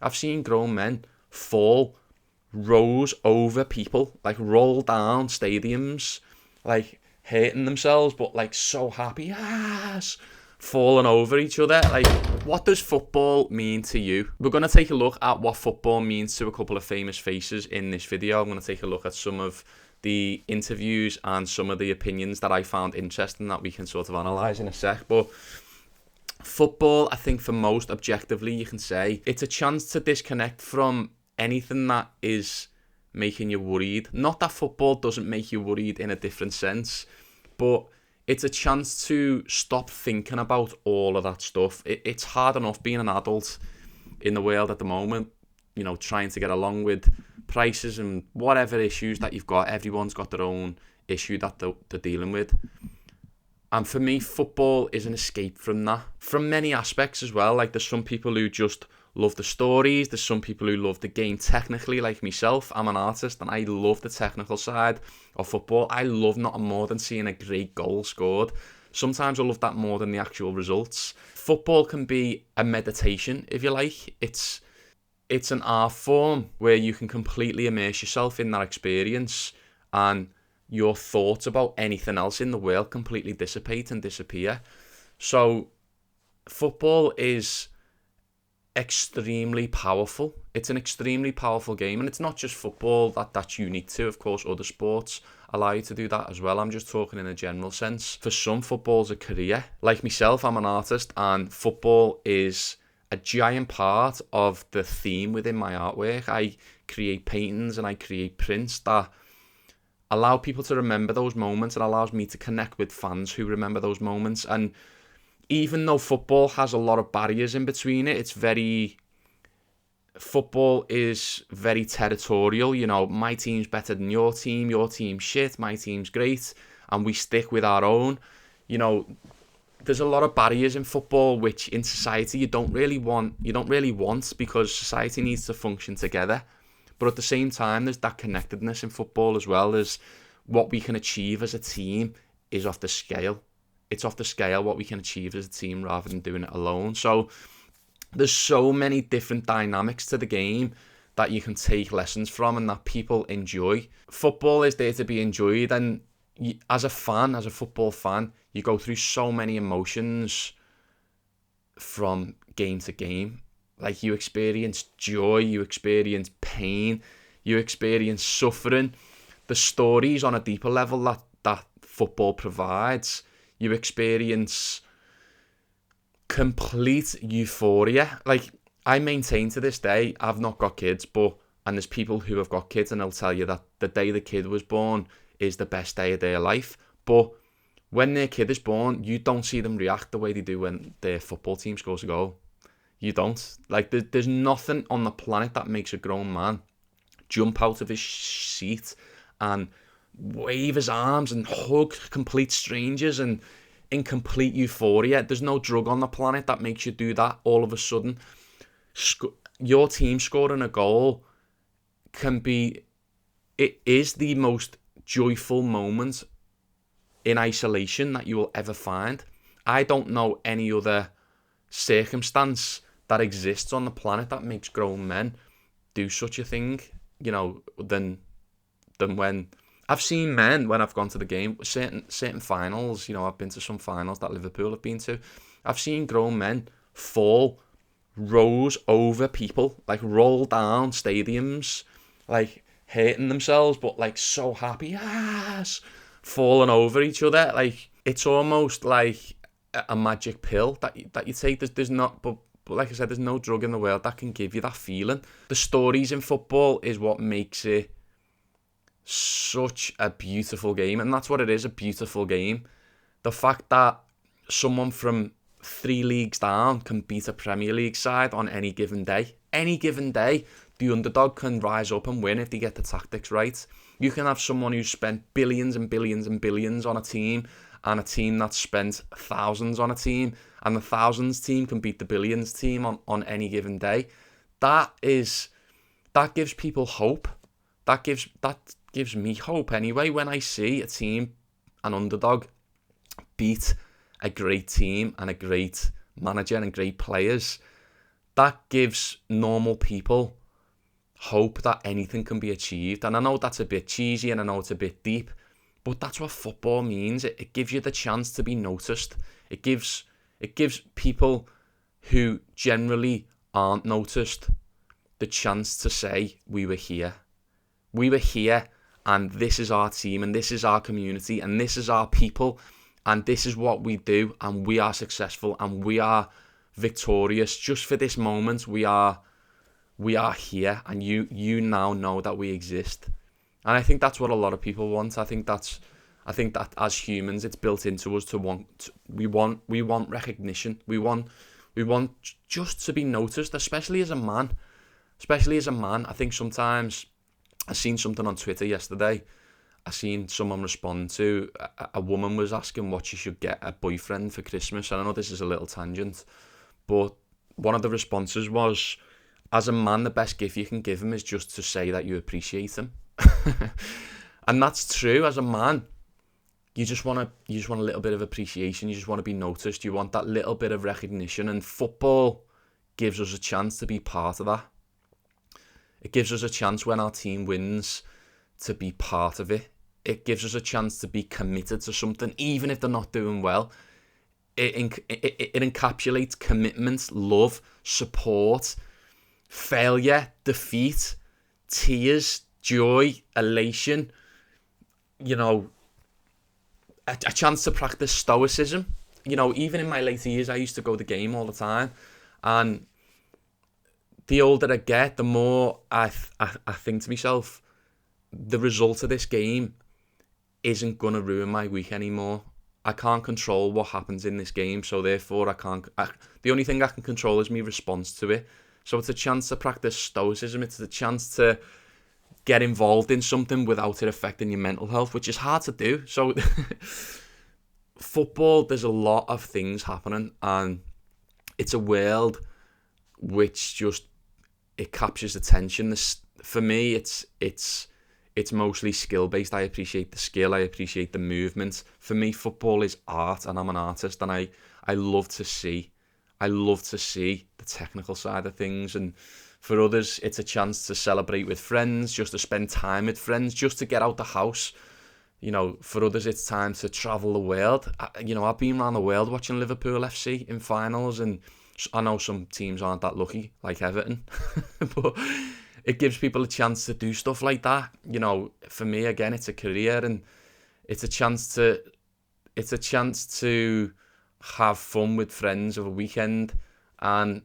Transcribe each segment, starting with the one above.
I've seen grown men fall rows over people, like roll down stadiums, like hating themselves, but like so happy, yes, falling over each other. Like, what does football mean to you? We're going to take a look at what football means to a couple of famous faces in this video. I'm going to take a look at some of the interviews and some of the opinions that I found interesting that we can sort of analyse in a sec. But football, I think for most, objectively, you can say it's a chance to disconnect from anything that is making you worried. Not that football doesn't make you worried in a different sense, but it's a chance to stop thinking about all of that stuff. It's hard enough being an adult in the world at the moment, you know, trying to get along with prices and whatever issues that you've got. Everyone's got their own issue that they're dealing with. And for me, football is an escape from that, from many aspects as well. Like, there's some people who just love the stories. There's some people who love the game technically, like myself. I'm an artist and I love the technical side of football. I love nothing more than seeing a great goal scored. Sometimes I love that more than the actual results. Football can be a meditation, if you like. It's an art form where you can completely immerse yourself in that experience, and your thoughts about anything else in the world completely dissipate and disappear. So football is extremely powerful. It's an extremely powerful game, and it's not just football that's unique to. Of course, other sports allow you to do that as well. I'm just talking in a general sense. For some, football's a career. Like myself, I'm an artist, and football is a giant part of the theme within my artwork. I create paintings and I create prints that allow people to remember those moments, and allows me to connect with fans who remember those moments. And even though football has a lot of barriers in between it, football is very territorial. You know, my team's better than your team's shit, my team's great, and we stick with our own. You know, there's a lot of barriers in football which in society you don't really want, because society needs to function together. But at the same time, there's that connectedness in football as well. As what we can achieve as a team is off the scale. It's off the scale what we can achieve as a team rather than doing it alone. So there's so many different dynamics to the game that you can take lessons from and that people enjoy. Football is there to be enjoyed, and as a football fan, you go through so many emotions from game to game. Like, you experience joy, you experience pain, you experience suffering. The stories on a deeper level that football provides. You experience complete euphoria. Like, I maintain to this day, I've not got kids, and there's people who have got kids and they'll tell you that the day the kid was born is the best day of their life. But when their kid is born, you don't see them react the way they do when their football team scores a goal. You don't. Like, there's nothing on the planet that makes a grown man jump out of his seat and wave his arms and hug complete strangers and in complete euphoria. There's no drug on the planet that makes you do that all of a sudden. Your team scoring a goal it is the most joyful moment in isolation that you will ever find. I don't know any other circumstance that exists on the planet that makes grown men do such a thing, you know, than when I've seen men, when I've gone to the game, certain finals, you know, I've been to some finals that Liverpool have been to, I've seen grown men fall rows over people, like roll down stadiums, like hating themselves, but like so happy, yes, falling over each other. Like, it's almost like a magic pill that you take. There's not, but like I said, there's no drug in the world that can give you that feeling. The stories in football is what makes it such a beautiful game, and that's what it is, a beautiful game. The fact that someone from 3 leagues down can beat a Premier League side on any given day, the underdog can rise up and win if they get the tactics right. You can have someone who's spent billions and billions and billions on a team, and a team that's spent thousands on a team, and the thousands team can beat the billions team on any given day. That gives people hope. That gives me hope anyway, when I see a team, an underdog, beat a great team and a great manager and great players. that gives normal people hope that anything can be achieved. And I know that's a bit cheesy and I know it's a bit deep, but that's what football means. It gives you the chance to be noticed. It gives people who generally aren't noticed the chance to say, we were here. We were here, and this is our team, and this is our community, and this is our people, and this is what we do, and we are successful, and we are victorious. Just for this moment, we are here, and you now know that we exist. And I think that's what a lot of people want. I think that as humans, it's built into us to want. We want recognition. We want just to be noticed, especially as a man. I think sometimes I seen something on Twitter yesterday. I seen someone respond to a woman was asking what she should get a boyfriend for Christmas. And I know this is a little tangent, but one of the responses was, as a man, the best gift you can give him is just to say that you appreciate him. And that's true. As a man, you just want a little bit of appreciation. You just want to be noticed. You want that little bit of recognition, and football gives us a chance to be part of that. It gives us a chance when our team wins to be part of it. It gives us a chance to be committed to something, even if they're not doing well. It encapsulates commitment, love, support, failure, defeat, tears, joy, elation, a chance to practice stoicism. Even in my later years, I used to go to the game all the time, and the older I get, the more I think to myself, the result of this game isn't going to ruin my week anymore. I can't control what happens in this game, so therefore the only thing I can control is my response to it. So it's a chance to practice stoicism. It's a chance to get involved in something without it affecting your mental health, which is hard to do. So football, there's a lot of things happening, and it's a world which just, it captures attention. For me, it's mostly skill based. I appreciate the skill. I appreciate the movement. For me, football is art, and I'm an artist, and I love to see the technical side of things. And for others, it's a chance to celebrate with friends, just to spend time with friends, just to get out the house. For others, it's time to travel the world. I've been around the world watching Liverpool FC in finals, and I know some teams aren't that lucky, like Everton, but it gives people a chance to do stuff like that. For me, again, it's a career, and it's a chance to have fun with friends of a weekend, and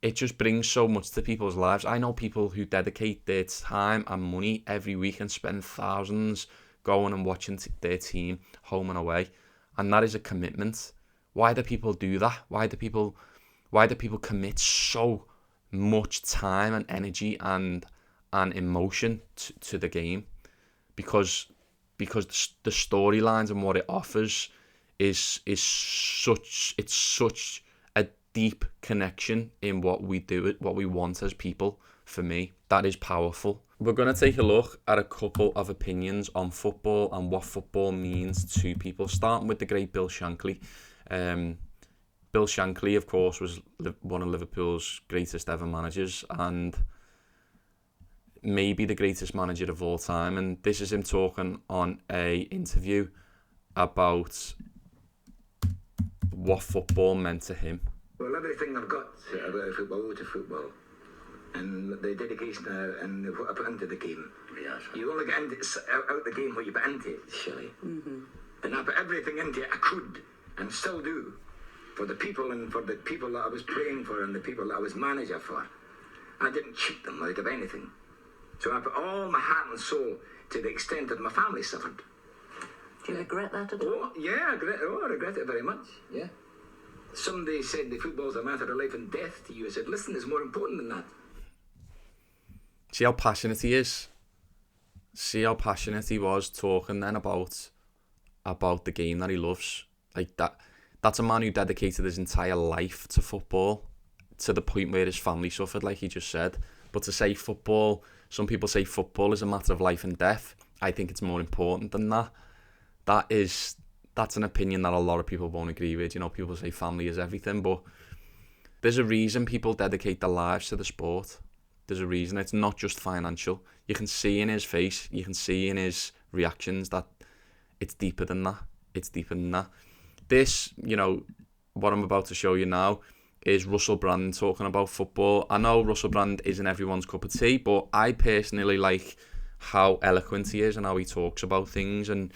it just brings so much to people's lives. I know people who dedicate their time and money every week and spend thousands going and watching their team home and away, and that is a commitment. Why do people do that? Why do people commit so much time and energy and emotion to the game? Because the storylines and what it offers is such a deep connection in what we do, what we want as people. For me, that is powerful. We're going to take a look at a couple of opinions on football and what football means to people, starting with the great Bill Shankly. Bill Shankly, of course, was one of Liverpool's greatest ever managers, and maybe the greatest manager of all time. And this is him talking on a interview about what football meant to him. Well, everything I've got about football to football, and the dedication and what I put into the game. Yes. You only get out the game what you put into it, Shelley. Mm-hmm. And I put everything into it I could, and still do, for the people and for the people that I was playing for and the people that I was manager for. I didn't cheat them out of anything. So I put all my heart and soul to the extent that my family suffered. Do you regret that at all? Oh, yeah, I regret it very much, yeah. Somebody said the football's a matter of life and death to you. I said, listen, it's more important than that. See how passionate he is? See how passionate he was talking then about the game that he loves? Like that's a man who dedicated his entire life to football, to the point where his family suffered, like he just said. But to say football, some people say football is a matter of life and death. I think it's more important than that. That's an opinion that a lot of people won't agree with. People say family is everything, but There's a reason people dedicate their lives to the sport. There's a reason. It's not just financial. You can see in his face, you can see in his reactions that it's deeper than that. It's deeper than that. This, what I'm about to show you now is Russell Brand talking about football. I know Russell Brand isn't everyone's cup of tea, but I personally like how eloquent he is and how he talks about things. And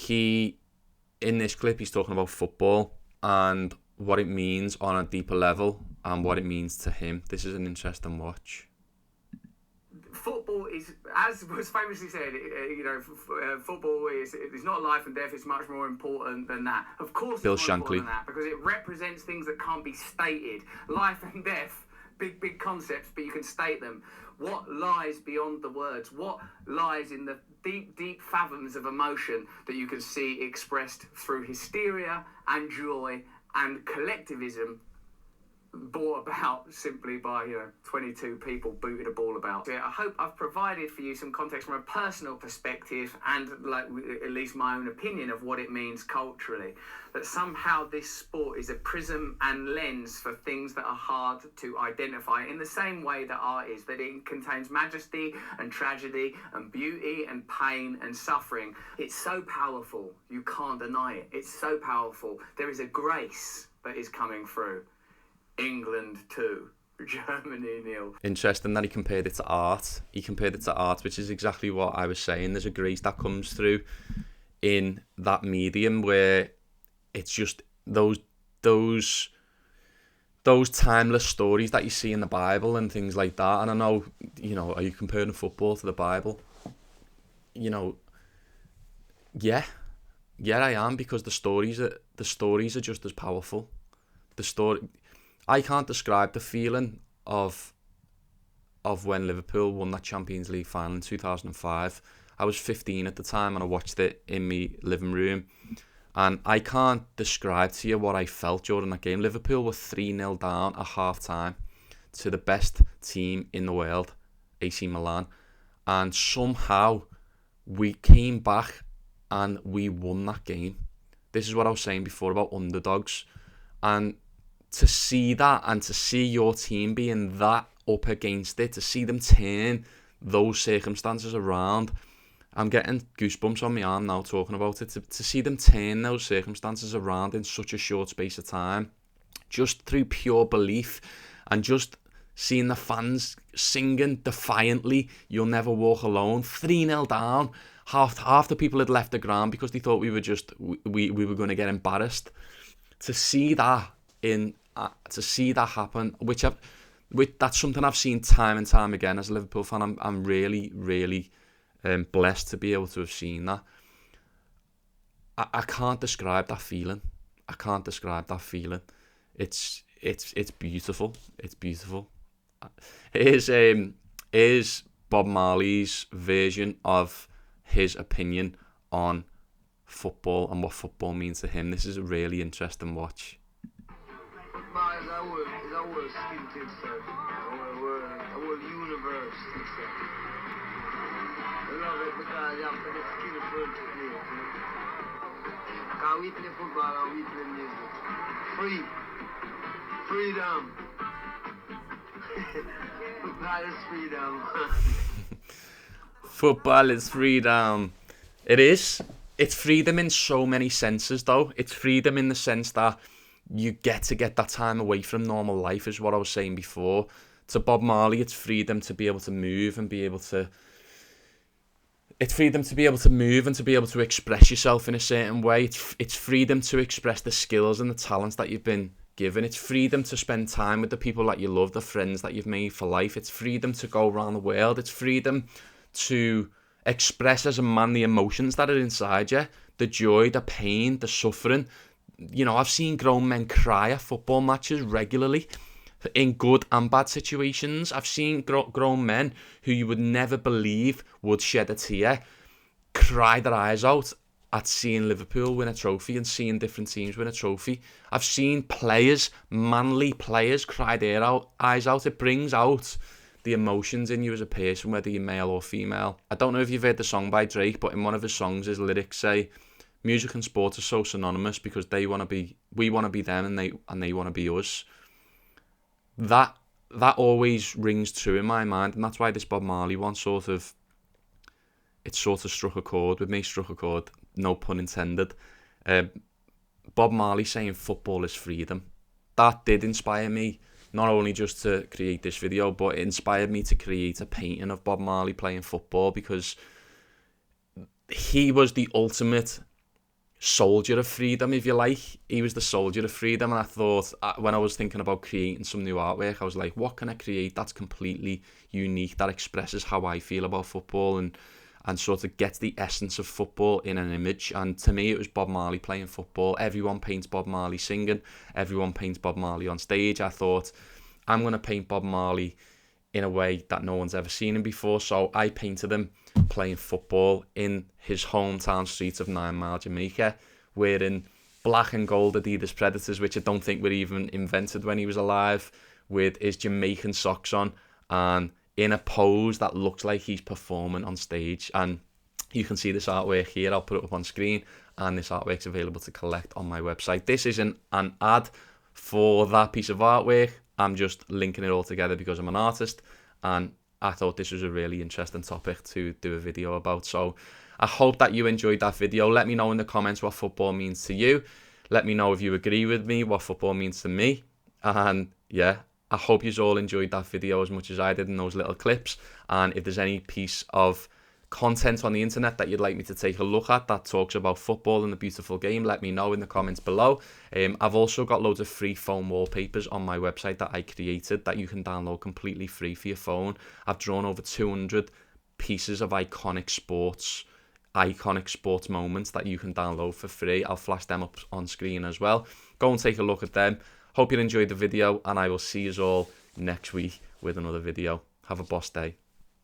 in this clip, he's talking about football and what it means on a deeper level and what it means to him. This is an interesting watch. Football is, as was famously said, football is not life and death. It's much more important than that. Of course, Bill it's more Shankly. important than that because it represents things that can't be stated. Life and death, big concepts, but you can state them. What lies beyond the words? What lies in the deep fathoms of emotion that you can see expressed through hysteria and joy and collectivism, brought about simply by 22 people booting a ball about. I hope I've provided for you some context from a personal perspective and at least my own opinion of what it means culturally. That somehow this sport is a prism and lens for things that are hard to identify in the same way that art is. That it contains majesty and tragedy and beauty and pain and suffering. It's so powerful, you can't deny it. It's so powerful. There is a grace that is coming through. England 2, Germany 0. Interesting that he compared it to art. He compared it to art, which is exactly what I was saying. There's a grace that comes through in that medium where it's just those timeless stories that you see in the Bible and things like that. And I know, are you comparing football to the Bible? Yeah, I am, because the stories are just as powerful. I can't describe the feeling of when Liverpool won that Champions League final in 2005. I was 15 at the time and I watched it in my living room. And I can't describe to you what I felt during that game. Liverpool were 3-0 down at half-time to the best team in the world, AC Milan. And somehow we came back and we won that game. This is what I was saying before about underdogs. And to see that and to see your team being that up against it, to see them turn those circumstances around, I'm getting goosebumps on my arm now talking about it, to see them turn those circumstances around in such a short space of time, just through pure belief and just seeing the fans singing defiantly, "You'll never walk alone," 3-0 down. Half the people had left the ground because they thought we were going to get embarrassed. To see that happen, which that's something I've seen time and time again as a Liverpool fan. I'm really, really blessed to be able to have seen that. I can't describe that feeling. It's beautiful. It's beautiful. Here's Bob Marley's version of his opinion on football and what football means to him. This is a really interesting watch. Football is a whole skill to itself, a whole universe to itself. I love it because you have to be skillful to play it. Because we play football and we play music. Freedom. Football is freedom. Football is freedom. It is. It's freedom in so many senses, though. It's freedom in the sense that you get that time away from normal life, is what I was saying before. To Bob Marley, it's freedom to be able to move and be able to... It's freedom to be able to move and to be able to express yourself in a certain way. It's freedom to express the skills and the talents that you've been given. It's freedom to spend time with the people that you love, the friends that you've made for life. It's freedom to go around the world. It's freedom to express as a man the emotions that are inside you, the joy, the pain, the suffering. I've seen grown men cry at football matches regularly in good and bad situations. I've seen grown men who you would never believe would shed a tear cry their eyes out at seeing Liverpool win a trophy and seeing different teams win a trophy. I've seen players, manly players, cry their eyes out. It brings out the emotions in you as a person, whether you're male or female. I don't know if you've heard the song by Drake, but in one of his songs, his lyrics say, "Music and sport are so synonymous because we want to be them and they want to be us." that always rings true in my mind, and that's why this Bob Marley one sort of struck a chord with me, no pun intended. Bob Marley saying football is freedom, that did inspire me, not only just to create this video, but it inspired me to create a painting of Bob Marley playing football, because he was the ultimate soldier of freedom, if you like. He was the soldier of freedom, and I thought, when I was thinking about creating some new artwork, I was like, what can I create that's completely unique, that expresses how I feel about football, and sort of gets the essence of football in an image. And to me, it was Bob Marley playing football. Everyone paints Bob Marley singing, everyone paints Bob Marley on stage. I thought, I'm going to paint Bob Marley in a way that no one's ever seen him before, so I painted him playing football in his hometown streets of 9 Mile, Jamaica, wearing black and gold Adidas Predators, which I don't think were even invented when he was alive, with his Jamaican socks on, and in a pose that looks like he's performing on stage. And you can see this artwork here. I'll put it up on screen, and this artwork's available to collect on my website. This isn't an ad for that piece of artwork. I'm just linking it all together because I'm an artist, and I thought this was a really interesting topic to do a video about. So I hope that you enjoyed that video. Let me know in the comments what football means to you. Let me know if you agree with me, what football means to me. And yeah, I hope you all enjoyed that video as much as I did in those little clips. And if there's any piece of content on the internet that you'd like me to take a look at that talks about football and the beautiful game, let me know in the comments below. I've also got loads of free phone wallpapers on my website that I created that you can download completely free for your phone. I've drawn over 200 pieces of iconic sports moments that you can download for free. I'll flash them up on screen as well. Go and take a look at them. Hope you enjoyed the video, and I will see you all next week with another video. Have a boss day.